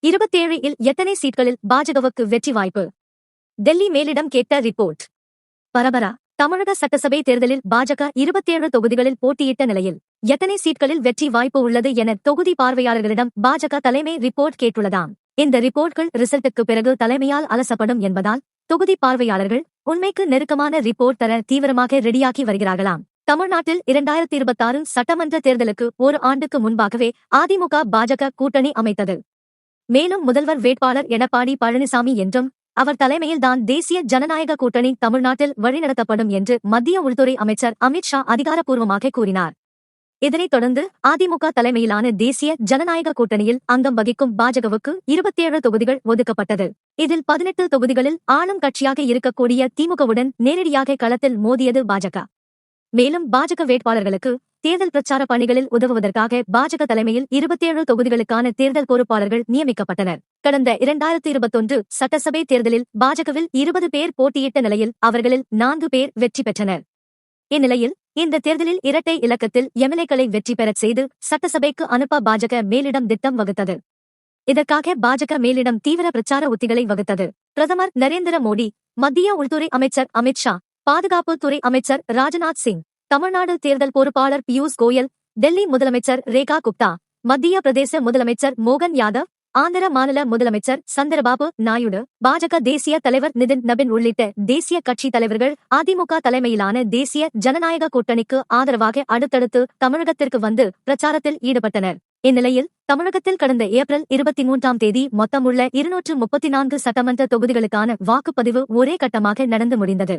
27 இல் எத்தனை சீட்களில் பாஜகவுக்கு வெற்றி வாய்ப்பு? டெல்லி மேலிடம் கேட்ட ரிப்போர்ட். பரபரா தமிழக சட்டசபை தேர்தலில் பாஜக 27 தொகுதிகளில் போட்டியிட்ட நிலையில் எத்தனை சீட்களில் வெற்றி வாய்ப்பு உள்ளது என தொகுதி பார்வையாளர்களிடம் பாஜக தலைமை ரிப்போர்ட் கேட்டுள்ளதாம். இந்த ரிப்போர்ட்கள் ரிசல்ட்டுக்கு பிறகு தலைமையால் அலசப்படும் என்பதால் தொகுதி பார்வையாளர்கள் உண்மைக்கு நெருக்கமான ரிப்போர்ட் தர தீவிரமாக ரெடியாகி வருகிறார்களாம். தமிழ்நாட்டில் 2026 சட்டமன்ற தேர்தலுக்கு ஒரு ஆண்டுக்கு முன்பாகவே அதிமுக பாஜக கூட்டணி அமைத்தது. மேலும் முதல்வர் வேட்பாளர் எடப்பாடி பழனிசாமி என்றும் அவர் தலைமையில்தான் தேசிய ஜனநாயக கூட்டணி தமிழ்நாட்டில் வழிநடத்தப்படும் என்று மத்திய உள்துறை அமைச்சர் அமித் ஷா அதிகாரப்பூர்வமாக கூறினார். இதனைத் தொடர்ந்து அதிமுக தலைமையிலான தேசிய ஜனநாயக கூட்டணியில் அங்கம் வகிக்கும் பாஜகவுக்கு 27 தொகுதிகள் ஒதுக்கப்பட்டது. இதில் 18 தொகுதிகளில் ஆளும் கட்சியாக இருக்கக்கூடிய திமுகவுடன் நேரடியாக களத்தில் மோதியது பாஜக. மேலும் பாஜக வேட்பாளர்களுக்கு தேர்தல் பிரச்சார பணிகளில் உதவுவதற்காக பாஜக தலைமையில் 27 தொகுதிகளுக்கான தேர்தல் பொறுப்பாளர்கள் நியமிக்கப்பட்டனர். கடந்த 2021 சட்டசபை தேர்தலில் பாஜகவில் 20 பேர் போட்டியிட்ட நிலையில் அவர்களில் 4 பேர் வெற்றி பெற்றனர். இந்நிலையில் இந்த தேர்தலில் இரட்டை இலக்கத்தில் எம்எல்ஏக்களை வெற்றி பெறச் செய்து சட்டசபைக்கு அனுப்ப பாஜக மேலிடம் திட்டம் வகுத்தது. இதற்காக பாஜக மேலிடம் தீவிர பிரச்சார உத்திகளை வகுத்தது. பிரதமர் நரேந்திர மோடி, மத்திய உள்துறை அமைச்சர் அமித் ஷா, பாதுகாப்புத் துறை அமைச்சர் ராஜ்நாத் சிங், தமிழ்நாடு தேர்தல் பொறுப்பாளர் பியூஷ் கோயல், டெல்லி முதலமைச்சர் ரேகா குப்தா, மத்திய பிரதேச முதலமைச்சர் மோகன் யாதவ், ஆந்திர மாநில முதலமைச்சர் சந்திரபாபு நாயுடு, பாஜக தேசிய தலைவர் நிதின் நபின் உள்ளிட்ட தேசிய கட்சி தலைவர்கள் அதிமுக தலைமையிலான தேசிய ஜனநாயக கூட்டணிக்கு ஆதரவாக அடுத்தடுத்து தமிழகத்திற்கு வந்து பிரச்சாரத்தில் ஈடுபட்டனர். இந்நிலையில் தமிழகத்தில் கடந்த ஏப்ரல் 23ஆம் தேதி மொத்தமுள்ள 234 சட்டமன்ற தொகுதிகளுக்கான வாக்குப்பதிவு ஒரே கட்டமாக நடந்து முடிந்தது.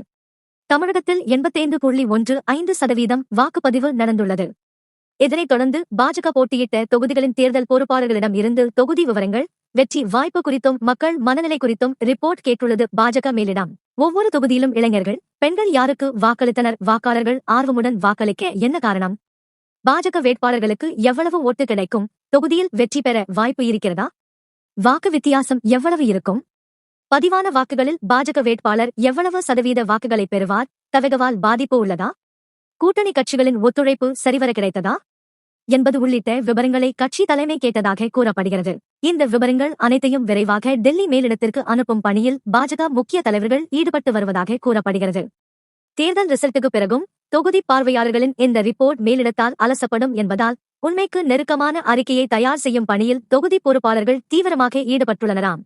தமிழகத்தில் 85.15% வாக்குப்பதிவு நடந்துள்ளது. இதனைத் தொடர்ந்து பாஜக போட்டியிட்ட தொகுதிகளின் தேர்தல் பொறுப்பாளர்களிடம் இருந்து தொகுதி விவரங்கள், வெற்றி வாய்ப்பு குறித்தும் மக்கள் மனநிலை குறித்தும் ரிப்போர்ட் கேட்டுள்ளது பாஜக மேலிடம். ஒவ்வொரு தொகுதியிலும் இளைஞர்கள், பெண்கள் யாருக்கு வாக்களித்தனர்? வாக்காளர்கள் ஆர்வமுடன் வாக்களிக்க என்ன காரணம்? பாஜக வேட்பாளர்களுக்கு எவ்வளவு ஓட்டு கிடைக்கும்? தொகுதியில் வெற்றி பெற வாய்ப்பு இருக்கிறதா? வாக்கு வித்தியாசம் எவ்வளவு இருக்கும்? பதிவான வாக்குகளில் பாஜக வேட்பாளர் எவ்வளவு சதவீத வாக்குகளை பெறுவார்? தவகவால் பாதிப்பு உள்ளதா? கூட்டணி கட்சிகளின் ஒத்துழைப்பு சரிவர கிடைத்ததா என்பது உள்ளிட்ட விவரங்களை கட்சி தலைமை கேட்டதாக கூறப்படுகிறது. இந்த விவரங்கள் அனைத்தையும் விரைவாக டெல்லி மேலிடத்திற்கு அனுப்பும் பணியில் பாஜக முக்கிய தலைவர்கள் ஈடுபட்டு வருவதாக கூறப்படுகிறது. தேர்தல் ரிசல்ட்டுக்கு பிறகும் தொகுதி பார்வையாளர்களின் இந்த ரிப்போர்ட் மேலிடத்தால் அலசப்படும் என்பதால் உண்மைக்கு நெருக்கமான அறிக்கையை தயார் செய்யும் பணியில் தொகுதி பொறுப்பாளர்கள் தீவிரமாக ஈடுபட்டுள்ளனராம்.